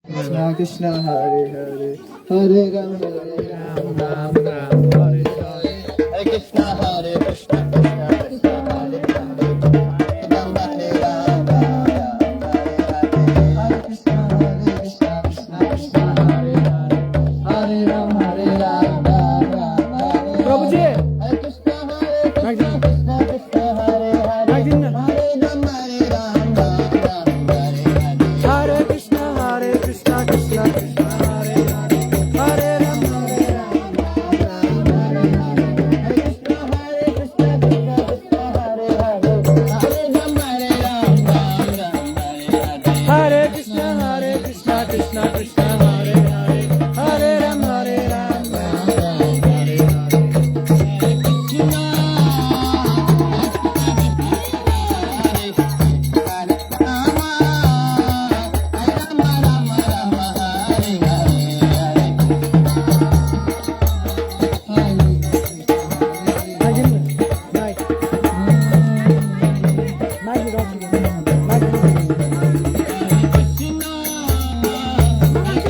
Krishna Krishna Hare Hare Hare Ram Hare Ram Ram Ram Hare Hare Hare Krishna Hare Krishna Krishna Krishna Hare Hare Hare Ram Hare Ram Ram Ram Hare Hare Hare Krishna Krishna Krishna Hare Hare Hare Ram Hare Ram Ram Ram Hare Hare Hare Krishna Krishna Krishna Hare Hare Hare Ram Hare Ram Ram Ram Hare Hare Hare Krishna Krishna Krishna Hare Hare Hare Ram Hare Ram Ram Ram Hare Hare Hare Krishna Krishna Krishna Hare Hare Hare Ram Hare Ram Ram Ram Hare Hare Hare Krishna Krishna Krishna Hare Hare Hare Ram Hare Ram Ram Ram Hare Hare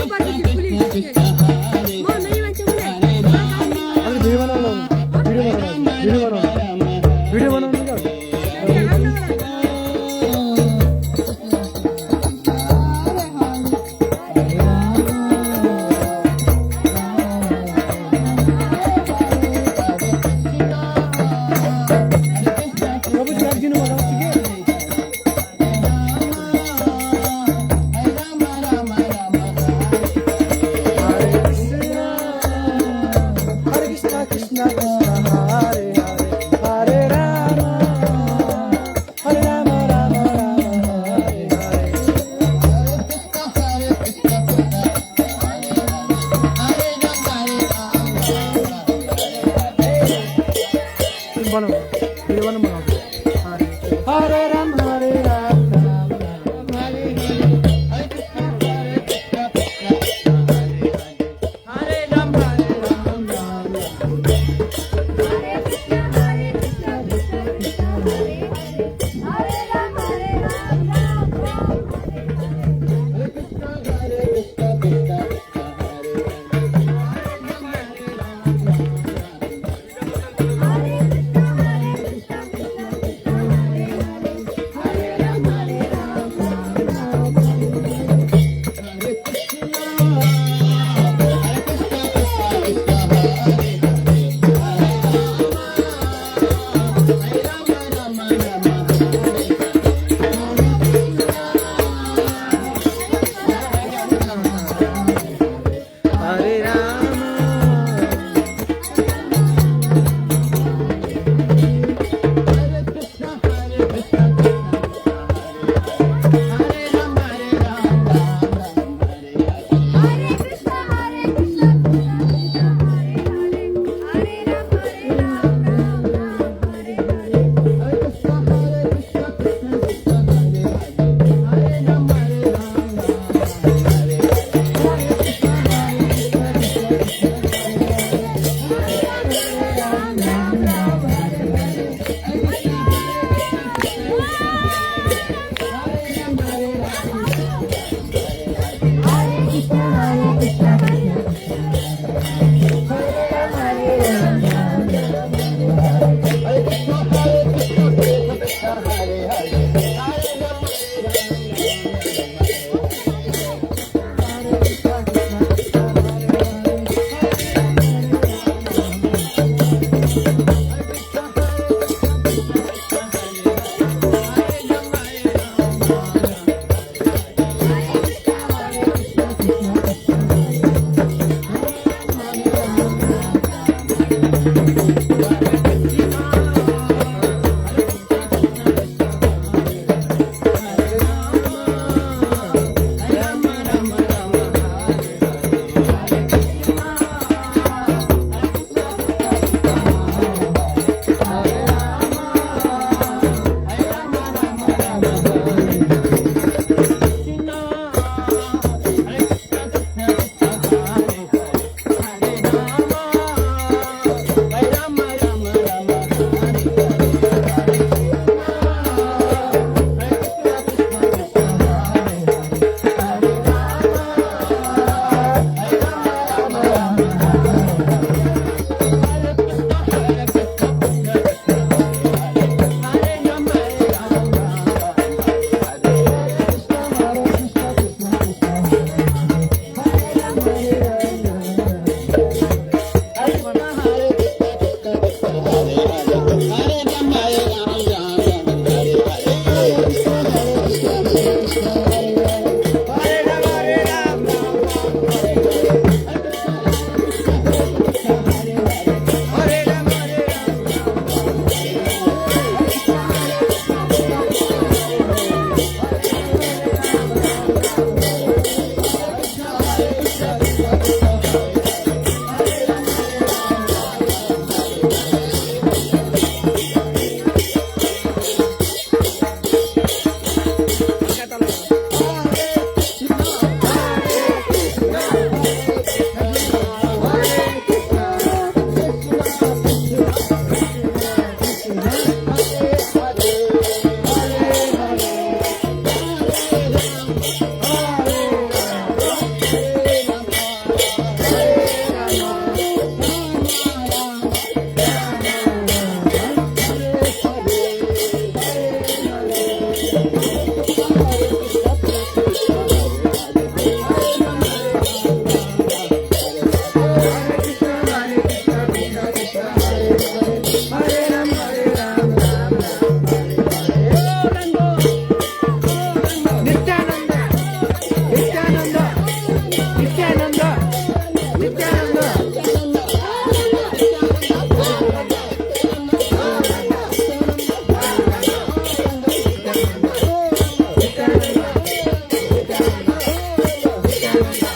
Hare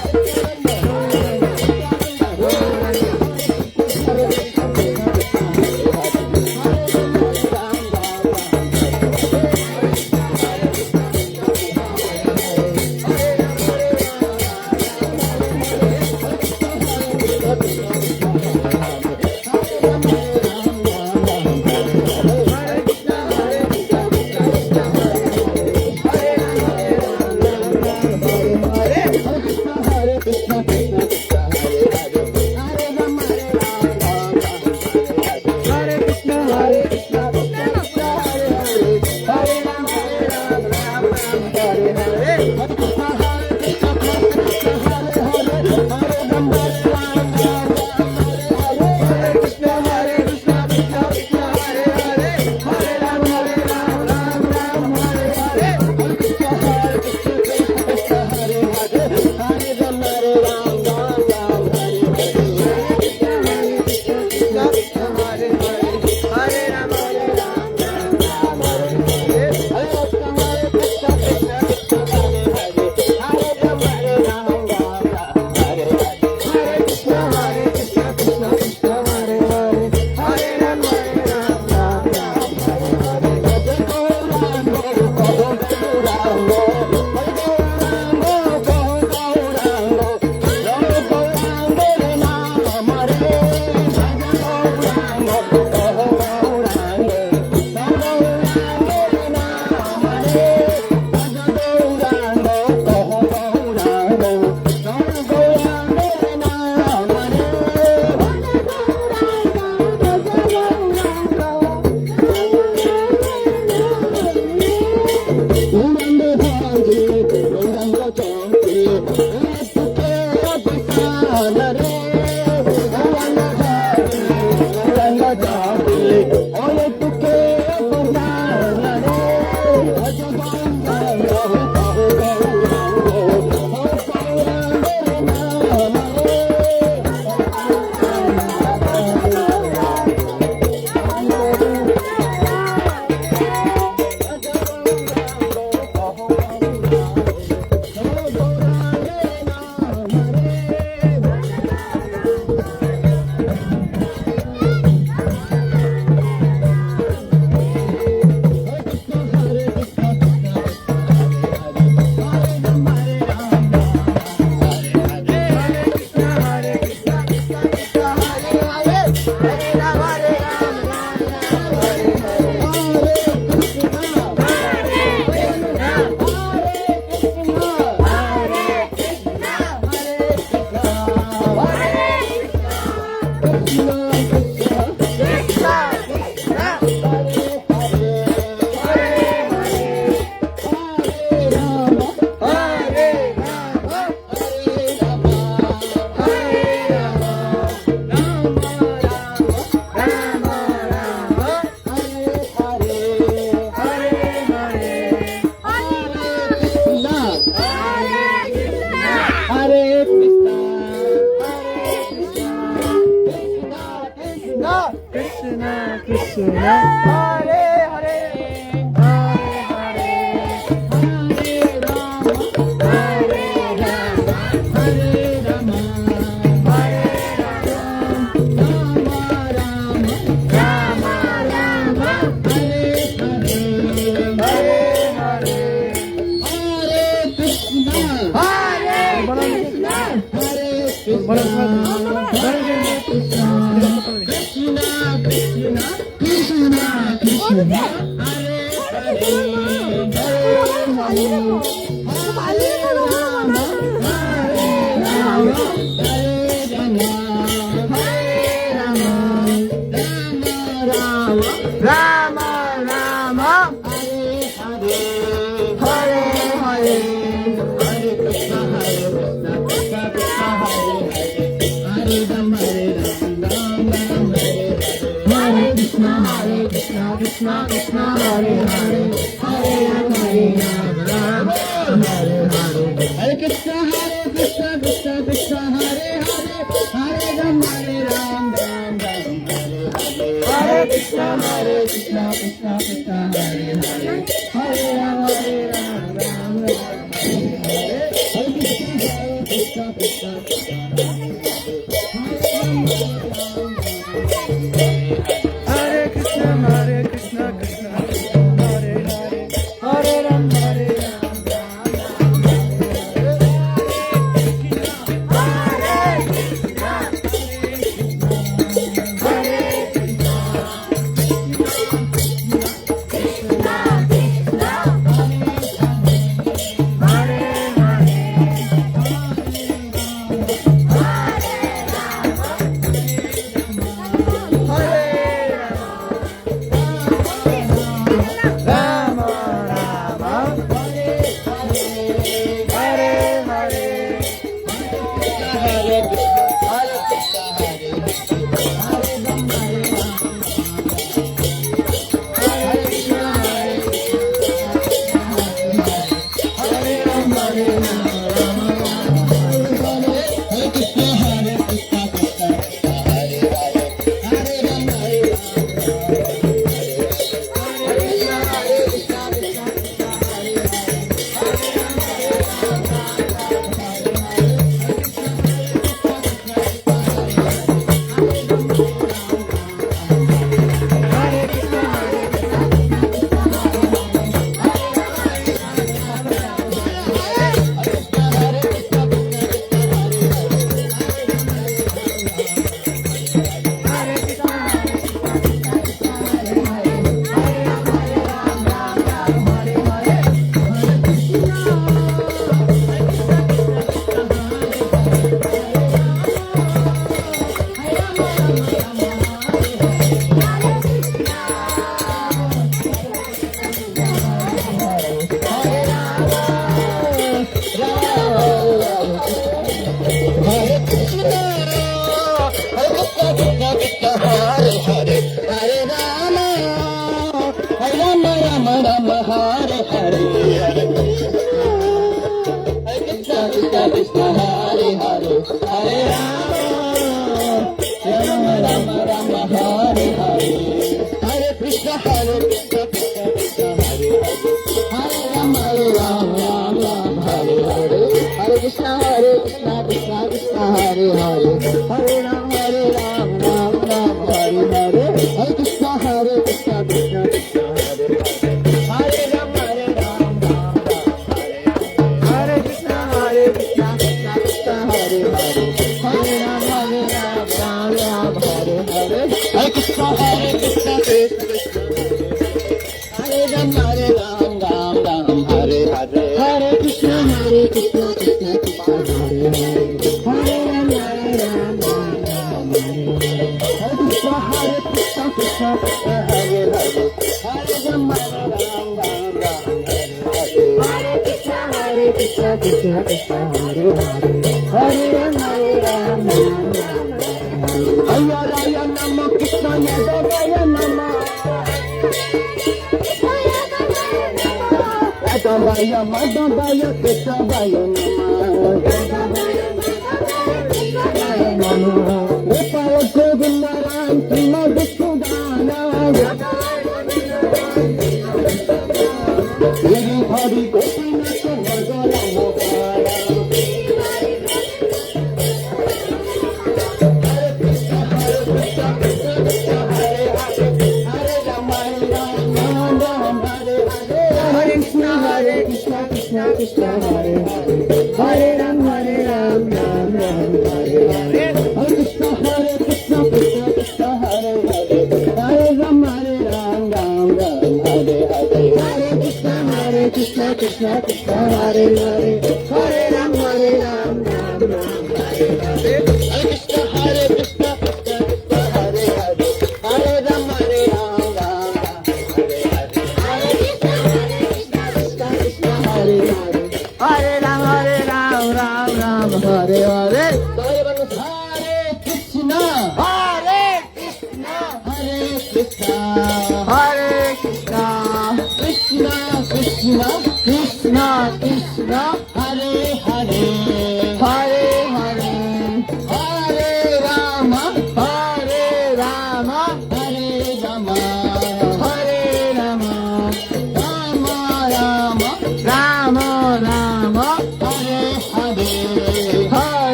Hare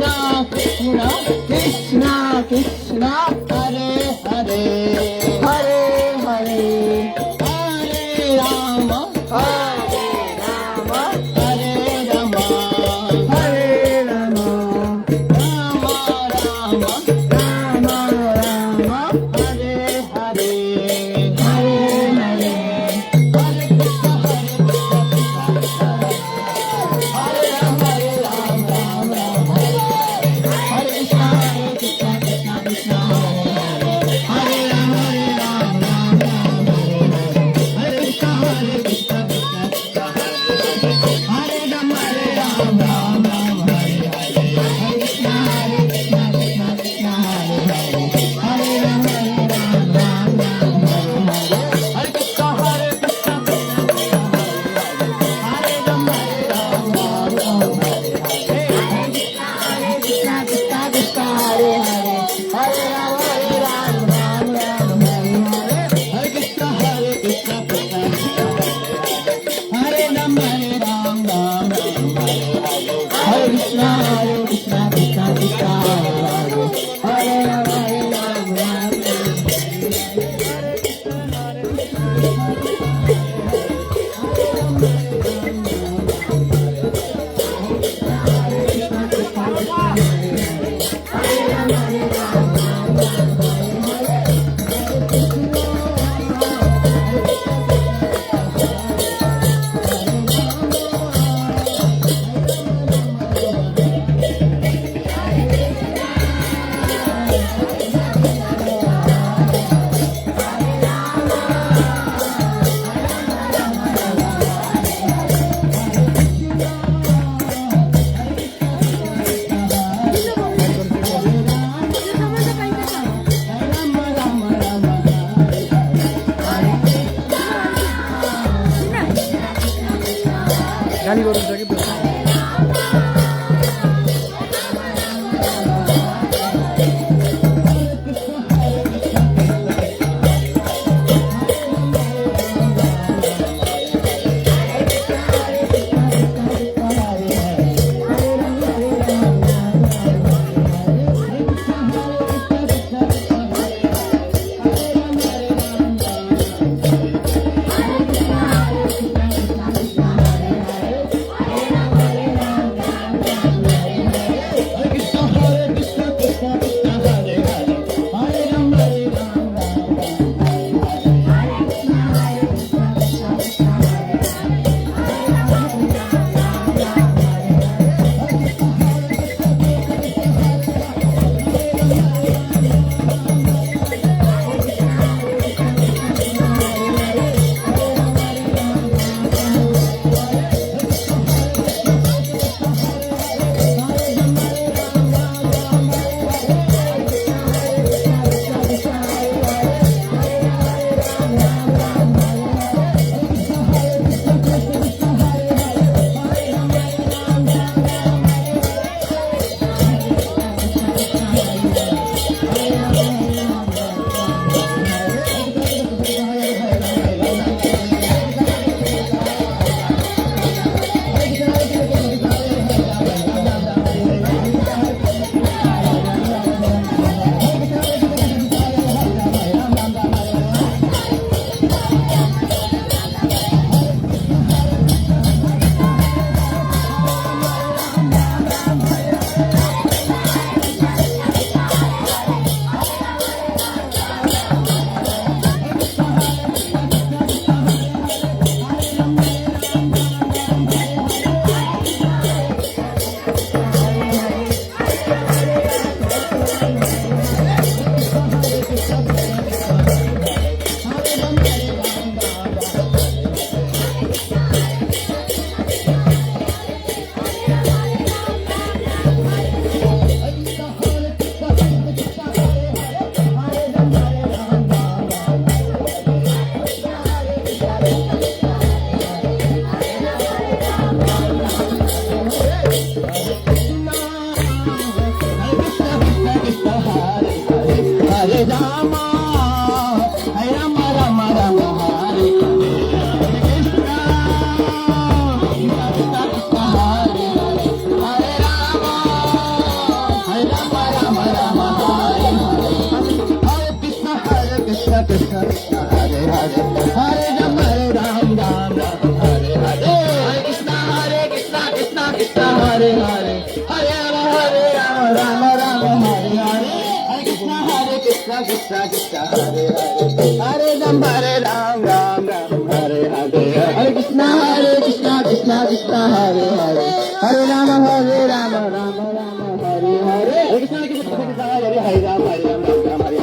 Krishna Krishna Krishna Hare Hare Hare Hare Hare Rama Hare Rama Hare Rama Hare Rama Rama Rama Rama Rama Hare Hare Hare Hare Hare Krishna Hare Rama Hare Rama Rama Hare Krishna Krishna Krishna Krishna Hare Hare Rama Rama Hare Krishna Krishna Krishna Krishna Hare Rama Rama Hare Hare Krishna Krishna Krishna Krishna Hare Hare Rama Rama Hare Krishna Hare Krishna Hare Rama Rama Hare Krishna Krishna Krishna Hare Hare Hare Rama Rama Hare Krishna Hare Krishna Krishna Krishna Hare Rama Rama Hare Krishna Hare Krishna Krishna Krishna Hare Rama Krishna Krishna Krishna Hare Hare Hare Ram Ram Ram Hare Hare Hare Krishna Krishna Krishna Hare Hare Hare Ram Ram Ram Hare Hare Hare Krishna Krishna Krishna Hare Hare Ram Ram Ram Hare Hare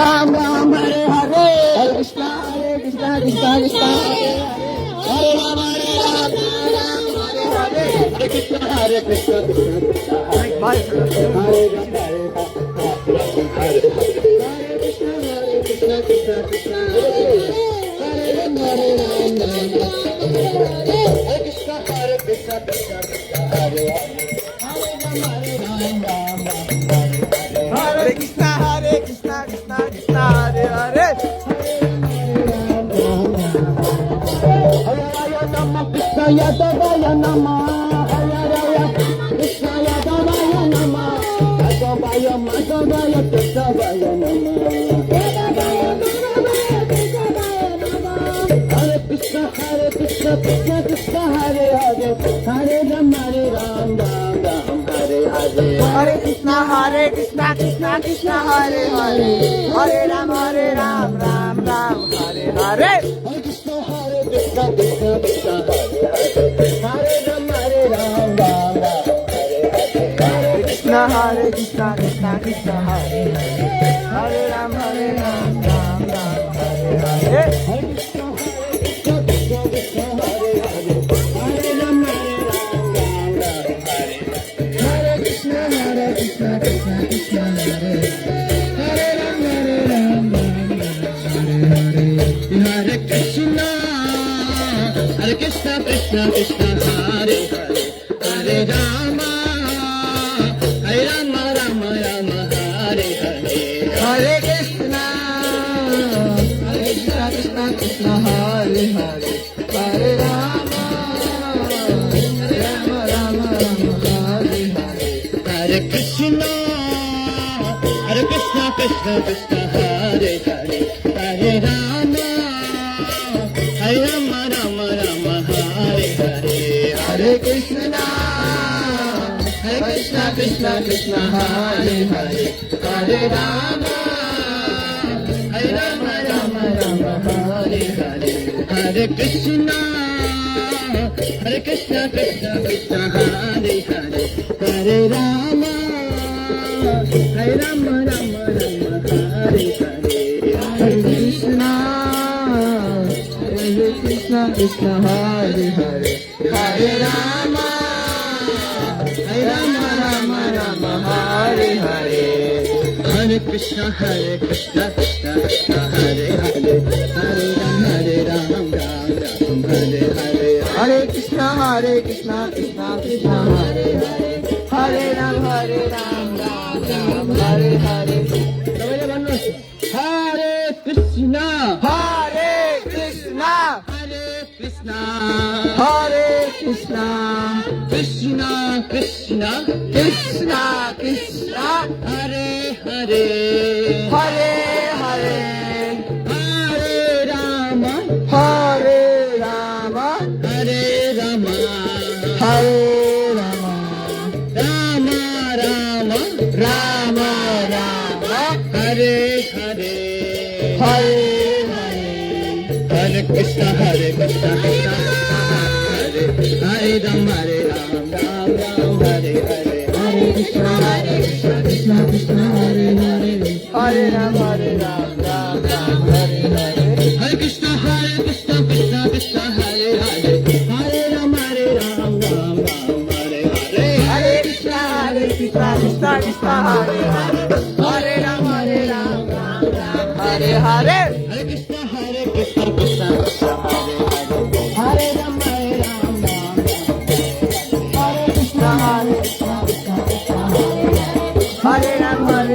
Ram Ram Hare Hare Hare Krishna Krishna Krishna Hare Ram Hare Ram Hare Hare Hare Krishna Krishna Krishna Hare Hare Krishna Krishna Krishna Hare Ram Hare Ram Hare Krishna Krishna Krishna Hare Hare Hare Krishna Krishna Krishna Hare Hare Krishna Yadavaya Namah Hare Krishna Yadavaya Namah Yadavaya Madhavaya Kesavaya Namah Hare Krishna Krishna Krishna Hare Hare Hare Ram Hare Ram Hare Hare Hare Krishna Krishna Krishna Hare Hare Hare Ram Ram Hare Hare Hare Krishna Krishna Krishna Hare Hare Hare Ram Ram Hare Hare Hare Krishna Krishna Krishna Hare Hare Hare Ram Hare Hare Hare Krishna Krishna Krishna Hare Hare Hare Rama Hare Rama Rama Rama Hare Hare Hare Krishna Krishna Krishna Hare Hare Hare Rama Rama Rama Rama Hare Hare Hare Krishna Krishna Krishna Hare Hare Hare Rama Hare Rama Rama Rama Hare Hare Hare Krishna Krishna Krishna Hare Hare Hare Rama Hare Rama Rama Rama Hare Hare Hare Krishna Krishna Krishna Hare Hare Hare Rama Hare Rama Rama Rama Hare Hare Hare Krishna Krishna Krishna Hare Hare Hare Rama Hare Rama Rama Rama Hare Hare Hare Krishna Krishna Krishna Hare Hare Hare Ram Ram Hare Hare Hare Krishna Krishna Krishna Hare Hare Hare Ram Ram Hare Hare Hare Krishna Hare Krishna Hare Krishna Krishna Krishna Krishna Krishna Hare Hare Hare Hare Hare Rama Hare Rama Hare Rama Hare Rama Rama Rama Rama Rama Hare Hare Hare Hare Krishna Krishna Hare Hare Ram Hare Ram Hare Hare Hare Krishna Krishna Krishna Hare Hare Hare Ram Hare Ram Hare Hare Hare Krishna Krishna Krishna Hare Hare Hare Ram Hare Ram Hare Hare Hare Krishna Krishna Krishna Hare Hare Hare Ram Hare Ram Hare Hare Hare Krishna Krishna Krishna Hare Hare Hare Ram Hare Ram Hare Krishna Krishna Krishna Hare Hare Hare Ram Hare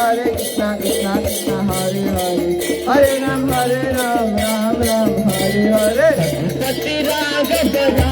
Hare Krishna Krishna Krishna Hare Hare Hare Ram Ram Ram Hare Hare Sati Raga Raga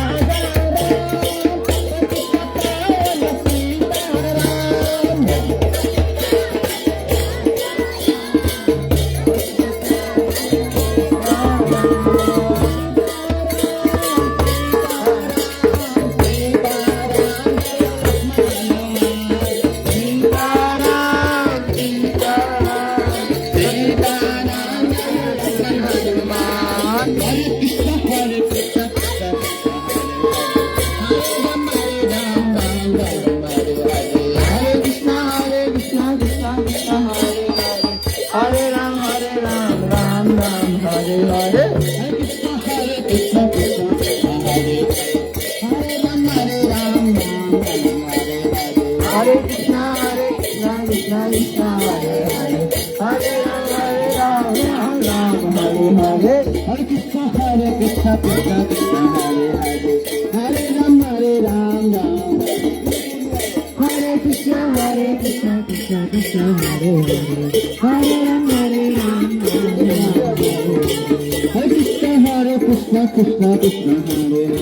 Krishna Krishna Krishna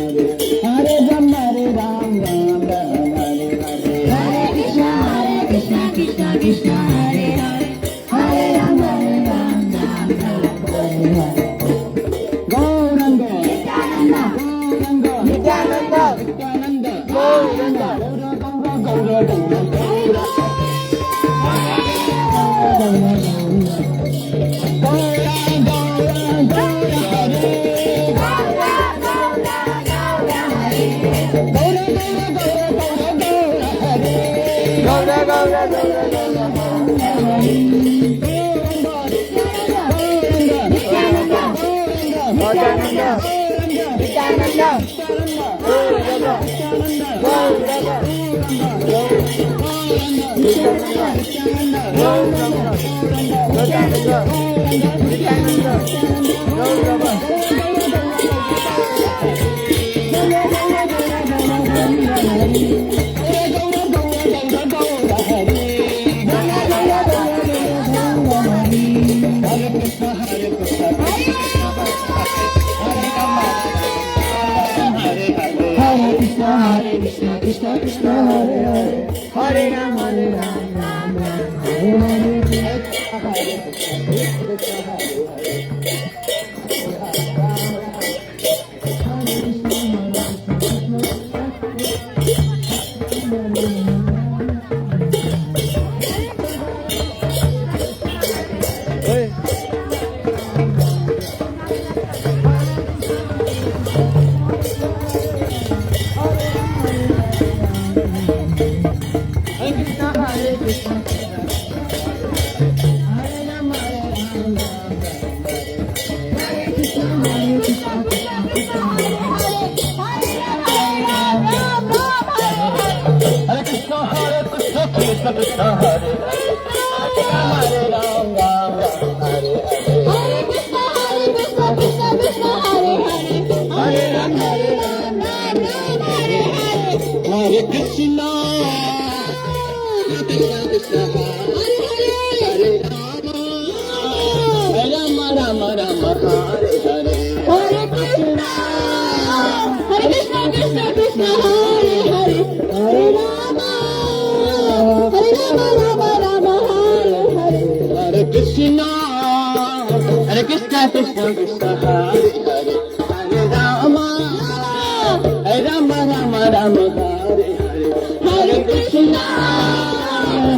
Hare Hare Hare Ram Ram Hare Hare Hare Krishna Krishna Krishna Hare Hare Hare Ram Hare Hare Gauranga Gauranga Nityananda Nityananda Gauranga Gauranga Krishna Krishna Hare Hare Hare Ram Hare Ram Hare Hare Krishna Krishna Krishna Hare Hare Hare Rama Rama Rama Rama Hare Hare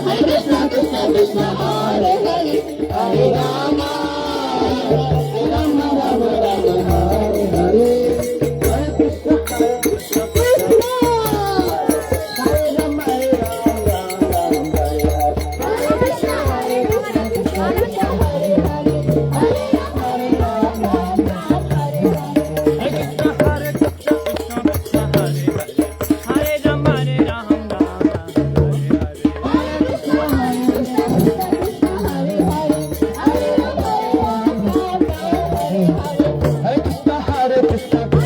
Hare Krishna Krishna Krishna Hare Hare Hare Rama Rama Rama Rama Hare Hare Hare Krishna Krishna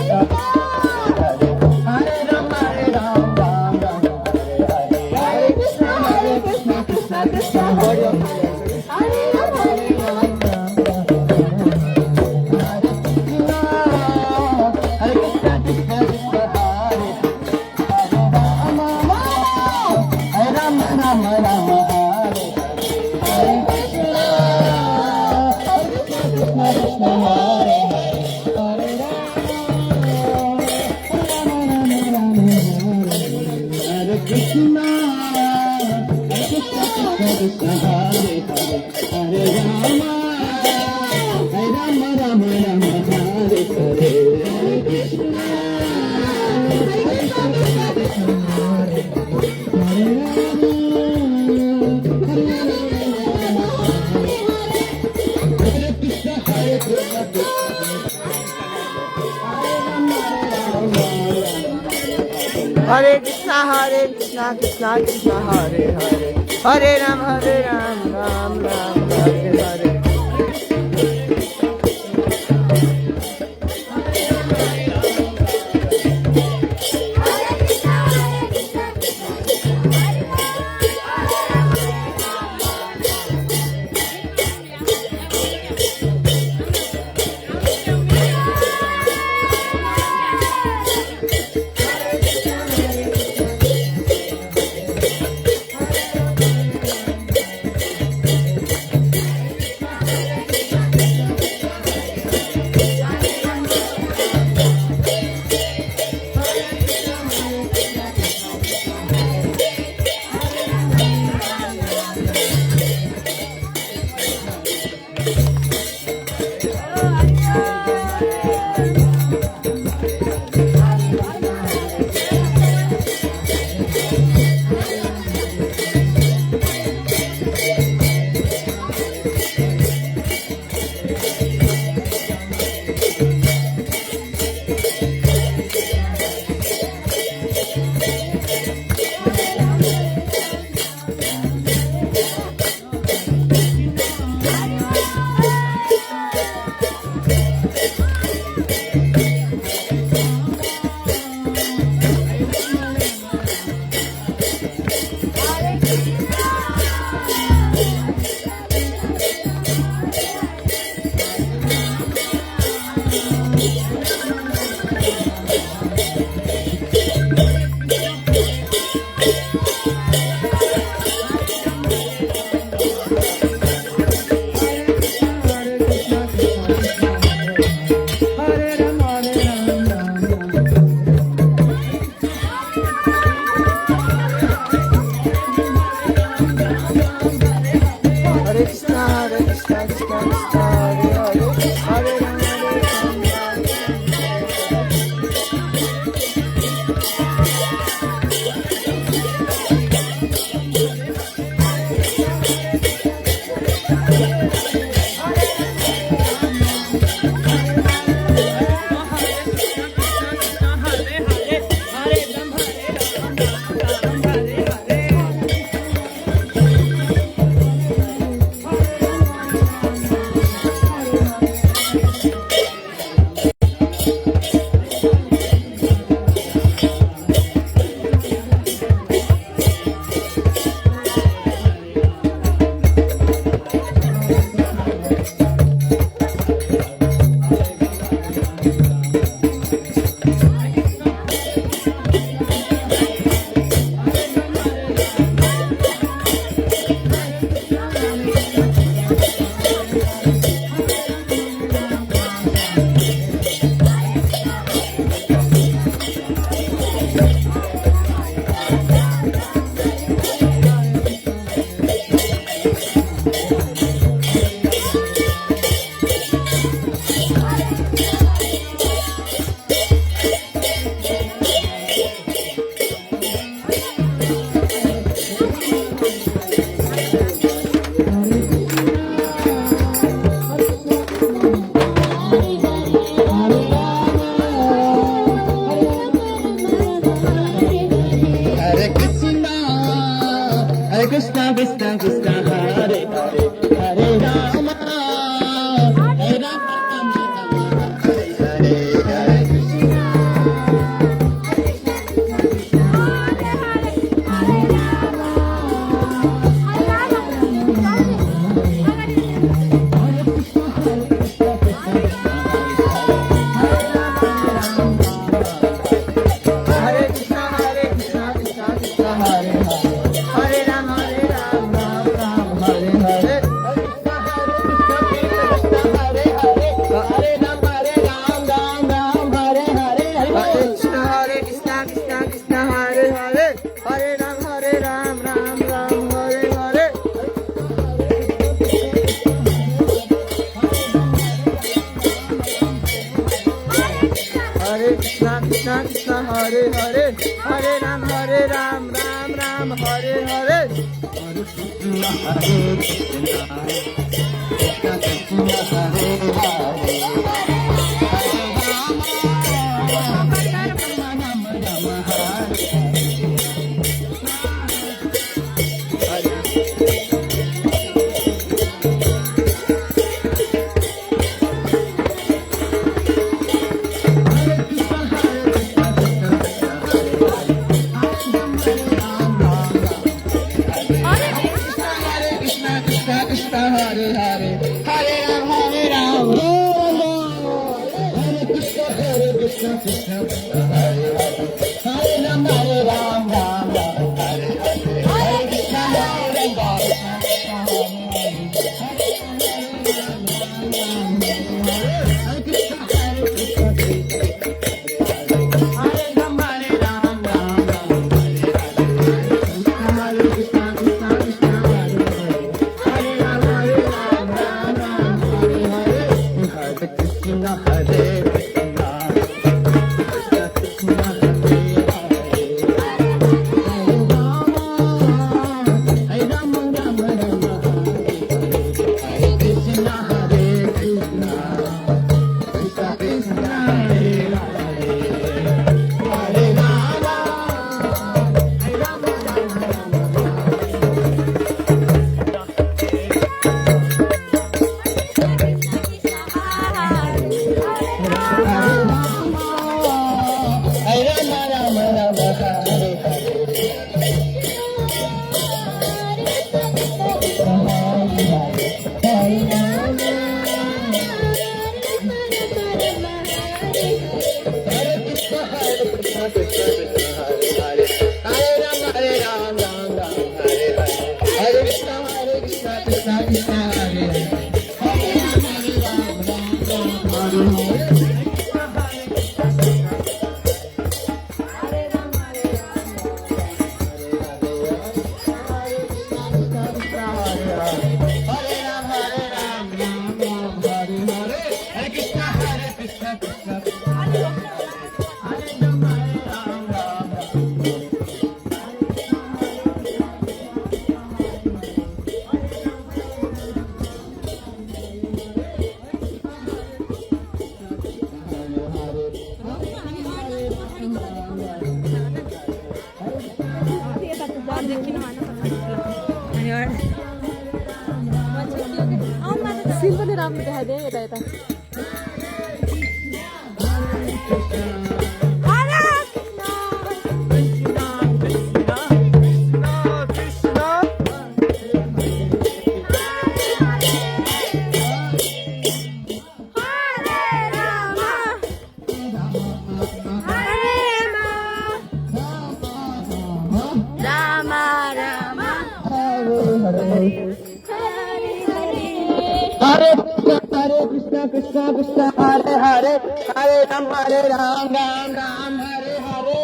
Hare Rama Hare Rama Hare Krishna Hare Krishna Hare Hare Krishna Krishna Hare Rama, Rama Rama Rama, Hare Hare, Hare Krishna, Hare Krishna, Hare Krishna, Hare Krishna. Hare Krishna, Hare Krishna, Krishna Krishna, Hare Hare, Hare Ram, Ram Ram, Hare Hare. Hare Krishna, Hare Krishna, Krishna Krishna, Hare Hare, Hare Ram, Ram Krishna, Krishna Krishna, Hare Hare, Hare Rama. Hare Hare Ram Ram Ram Hare Hare सिन पनि राम्रो देखाइदिए यता यता Krishna Krishna Hare Hare Hare Ram Hare Ram Ram Ram Hare Hare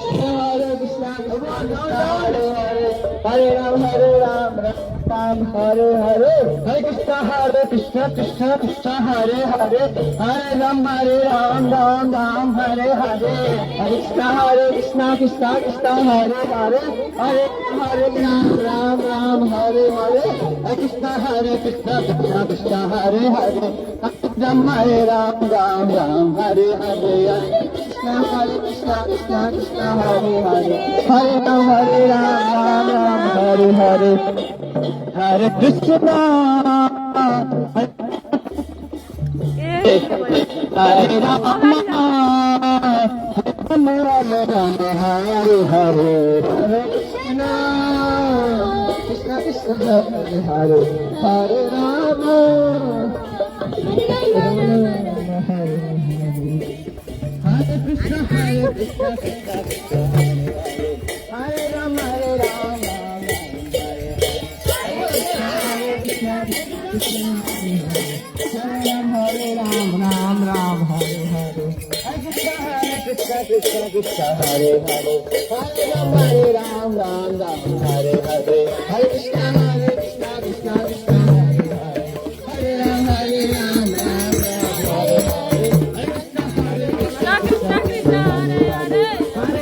Hare Krishna Krishna Hare Hare Hare Ram Hare Ram Ram Hare Hare Hare Krishna Krishna Krishna Hare Hare Hare Ram Hare Ram Ram Ram Hare Hare Hare Krishna Krishna Krishna Hare Hare Hare Hare Ram Ram Ram Hare Hare Hare Krishna Krishna Krishna Hare Hare Ram Hare Ram Ram Ram Hare Hare Krishna Krishna Krishna Hare Hare Hare Ram Hare Ram Ram Hare Hare Hare Krishna Hare Rama Hare Hare Hare Krishna Krishna Krishna Hare Hare Hare Rama Hare Krishna Krishna Krishna Hare Ram Hare Ram Ram Ram Hare Hare Krishna Krishna Hare Hare Hare Ram Hare Ram Ram Ram Hare Hare Hare Krishna Krishna Krishna Hare Hare Hare Ram Hare Ram Ram Ram Hare Hare Hare Krishna Krishna Krishna Hare Hare Hare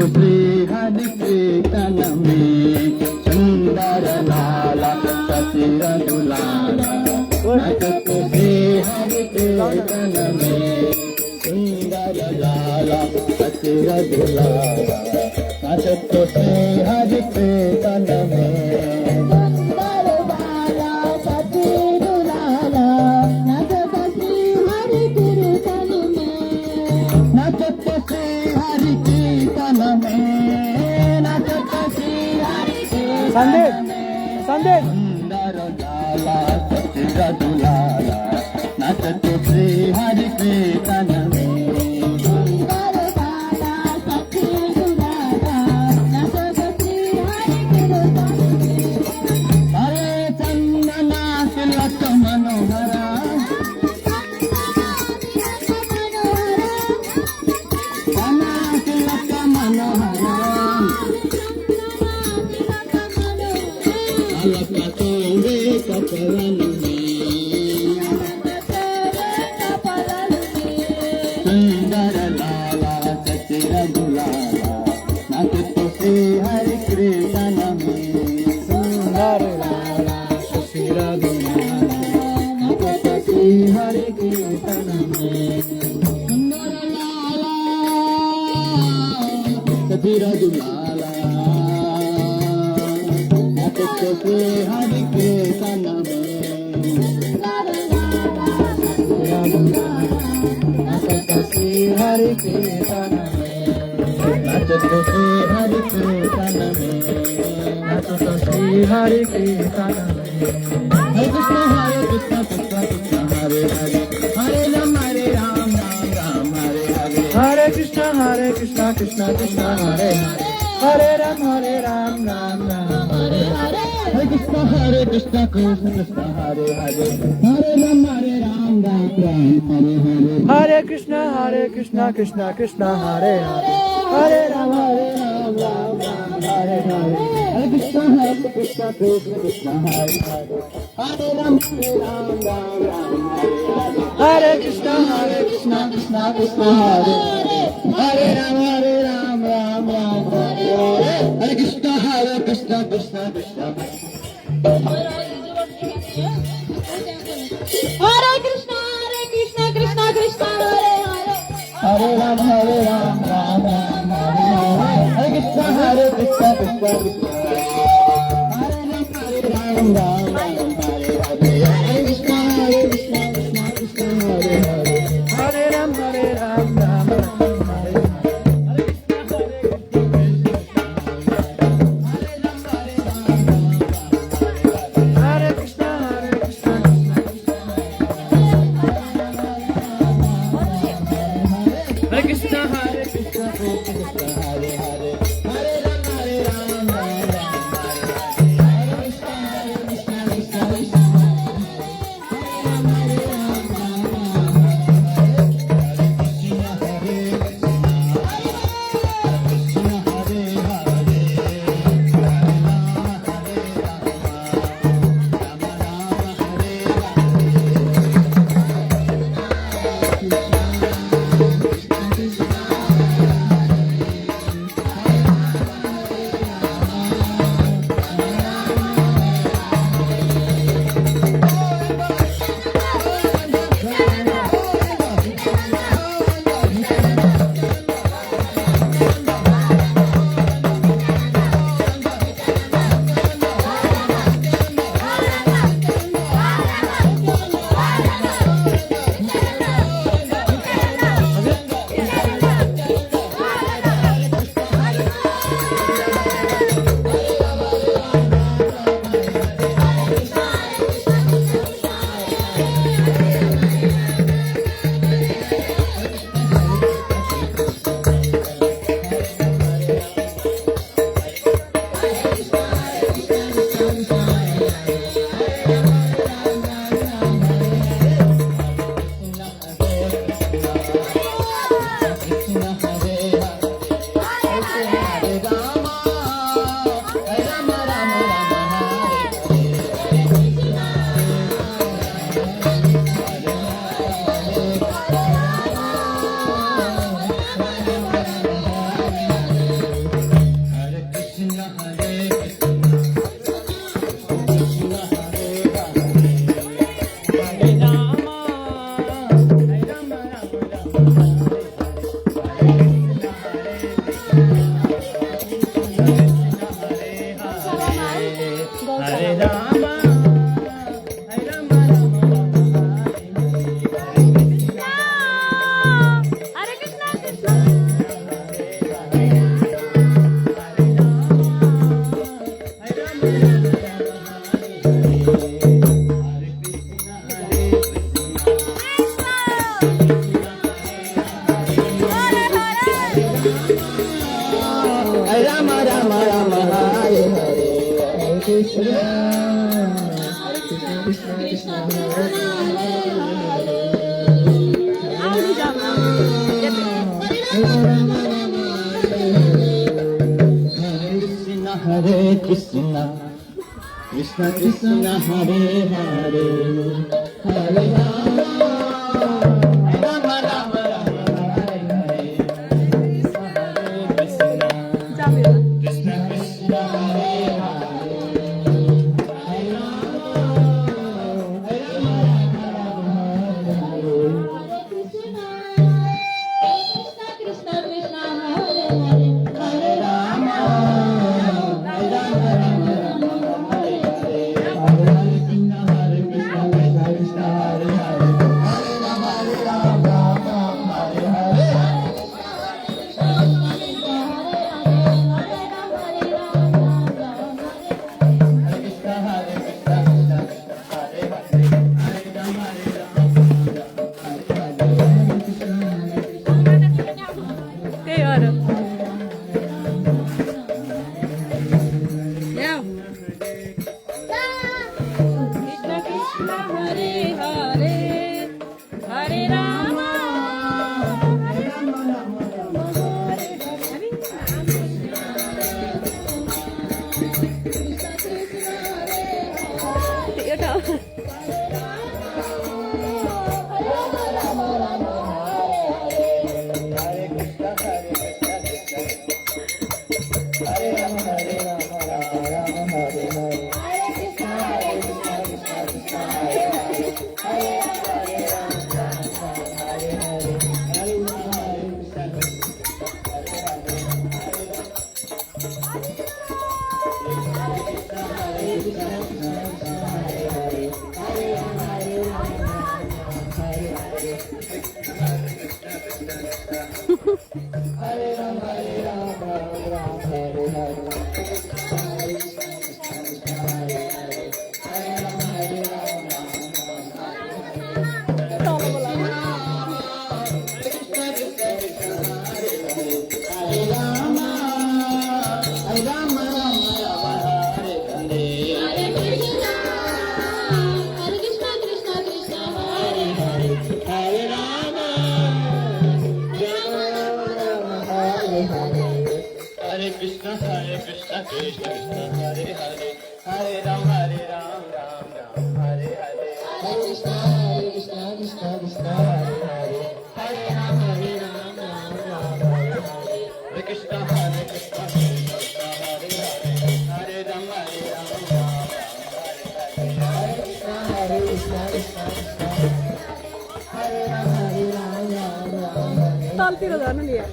Shri Hari कीर्तन में सुंदर लाला सतीर दुलाला नचत श्री हरि कीर्तन में सुंदर लाला सतीर दुलाला नचत श्री हरि कीर्तन में संदेश संदेश सुंदर लाला सतीर दुलाला नचत श्री हरि कीर्तन में सुंदर लाला सतीर दुलाला नचत श्री हरि कीर्तन में हरे चंदना तिलक मनोहरा तिलक मनोहरा कपलन सुंदर लाला सतीर दुलाला नचत श्री हरि कीर्तन में सुंदर लाला सतीर दुलाला नचत श्री हरि कीर्तन में सुंदर लाला सतीर दुलाला नचत श्री हरि कीर्तन में नचत श्री हरि कीर्तन में नचत श्री हरि कीर्तन में नचत श्री हरि कीर्तन में हरे Krishna Krishna Krishna Hare Hare Hare Ram Ram Ram Hare Hare Hare Krishna Krishna Krishna Hare Hare Hare Ram Ram Ram Hare Hare Hare Krishna Krishna Krishna Hare Hare Hare Ram Ram Hare Hare Hare Krishna Krishna Krishna Hare Hare Hare Ram Ram Hare Hare Hare Krishna Krishna Krishna Hare Hare Hare Ram Ram Hare Hare Hare Krishna, Krishna Krishna, Hare Hare Ram, Ram Ram, Hare Hare. Hare Krishna, Krishna Krishna. Hare Krishna, Krishna Krishna, Hare Hare. Hare Ram, Ram Ram, Hare Hare. Hare Krishna, Krishna Krishna. Hare Ram, Ram Hare Hare. Hare Krishna, Krishna Krishna, Hare Hare. Hare Ram, Ram Hare Hare. Hare Krishna, Krishna Hare Krishna, Hare Krishna, Krishna Hare Hare, Hare Ram, Ram Hare Hare, Hare Krishna, Krishna Krishna, Hare Krishna, Krishna Krishna, Hare Hare, Hare Rama, Rama Rama, Hare Hare, Hare Krishna, Krishna Krishna, Hare Hare, Hare Rama, Rama Rama, Hare Hare. चालती जाणून या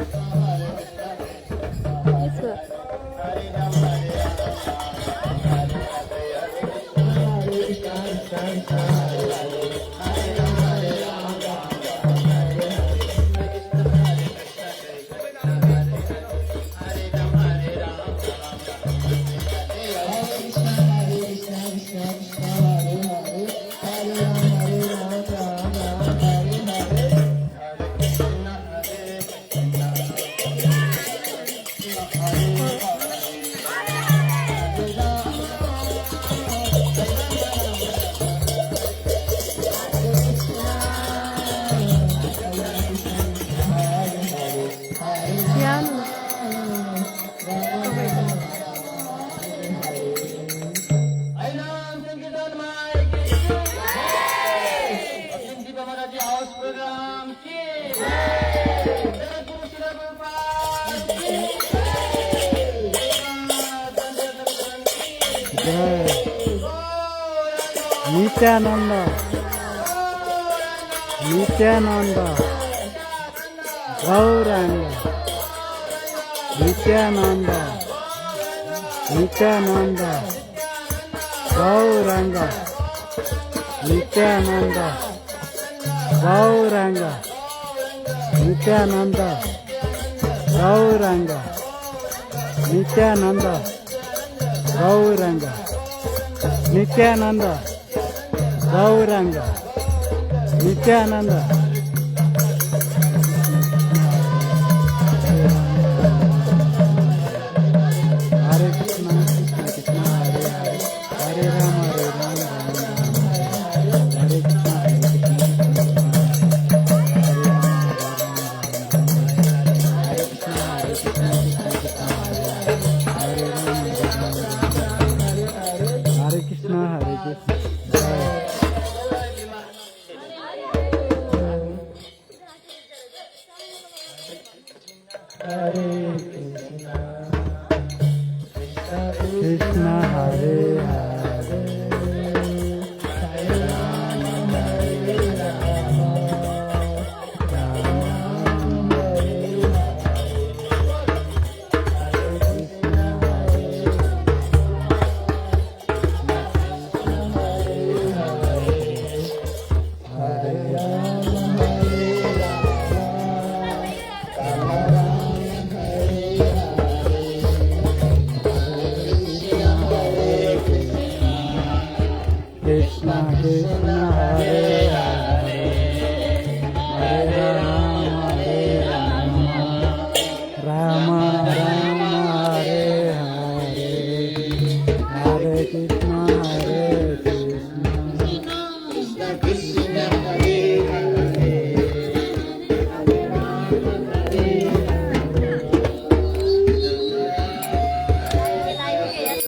नित्यानंद नित्यानंद गौरांग नित्यानंद नित्यानंद गौरांग नित्यानंद गौरांग नित्यानंद गौरांग नित्यानंद गौरांग नित्यानंद गौरांग नित्यानंद हरे कृष्ण कृष्ण कृष्ण हरे हरे हरे राम राम राम हरे कृष्ण हरे कृष्ण हरे कृष्ण हरे